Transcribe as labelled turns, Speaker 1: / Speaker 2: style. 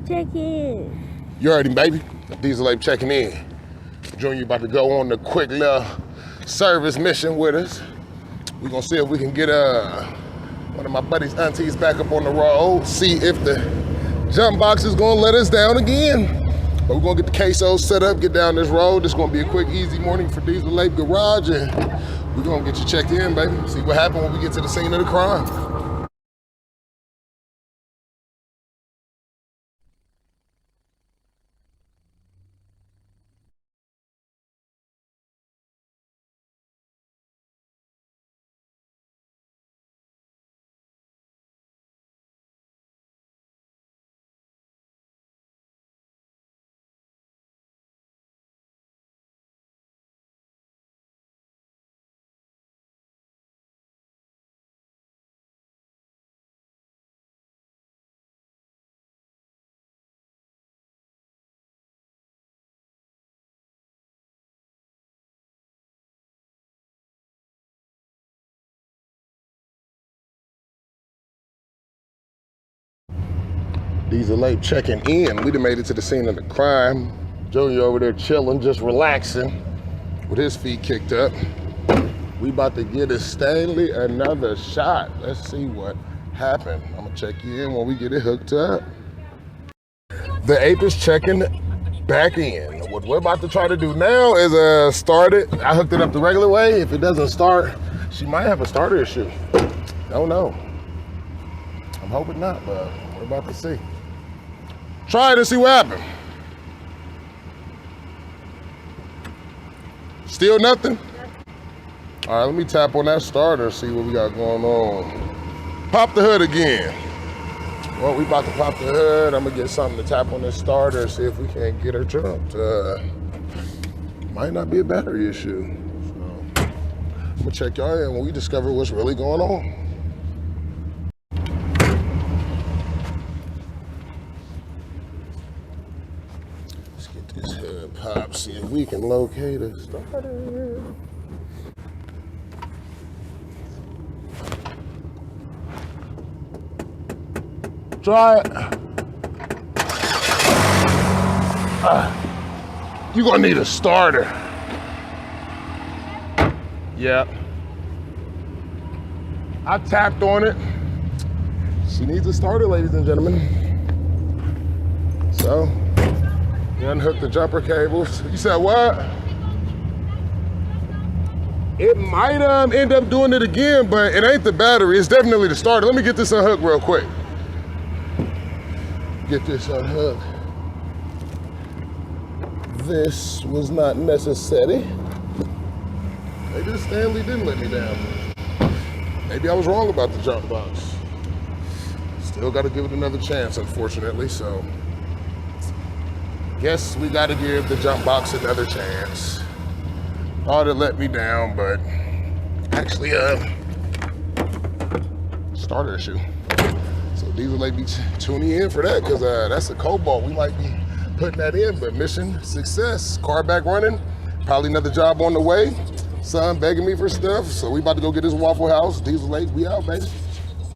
Speaker 1: Check in.
Speaker 2: You heard him, baby. Diesel Ape checking in. Junior about to go on the quick little service mission with us. We're gonna see if we can get one of my buddy's aunties back up on the road, see if the jump box is gonna let us down again. But we're gonna get the queso set up, get down this road. This is gonna be a quick, easy morning for Diesel Ape Garage, and we're gonna get you checked in, baby. See what happened when we get to the scene of the crime. Diesel Ape checking in. We done made it to the scene of the crime. Junior over there chilling, just relaxing with his feet kicked up. We about to get a Stanley another shot. Let's see what happened. I'm gonna check you in when we get it hooked up. The ape is checking back in. What we're about to try to do now is start it. I hooked it up the regular way. If it doesn't start, she might have a starter issue. Don't know. I'm hoping not, but we're about to see. Try it and see what happens. Still nothing? All right, let me tap on that starter and see what we got going on. Pop the hood again. Well, we about to pop the hood. I'm gonna get something to tap on this starter and see if we can't get her jumped. Might not be a battery issue. So, I'm gonna check y'all in when we discover what's really going on. Pop, see if we can locate a starter. Try it. You're gonna need a starter. Yeah. I tapped on it. She needs a starter, ladies and gentlemen. So, you unhook the jumper cables. You said what? It might end up doing it again, but it ain't the battery. It's definitely the starter. Let me get this unhooked real quick. Get this unhooked. This was not necessary. Maybe the Stanley didn't let me down. Maybe I was wrong about the jump box. Still got to give it another chance, unfortunately, so. Guess we gotta give the jump box another chance. Thought it let me down, but actually, starter issue. So Diesel may be tuning in for that, because that's a Cobalt. We might be putting that in, but mission success. Car back running, probably another job on the way. Son begging me for stuff, so we about to go get his Waffle House. Diesel Ape, we out, baby.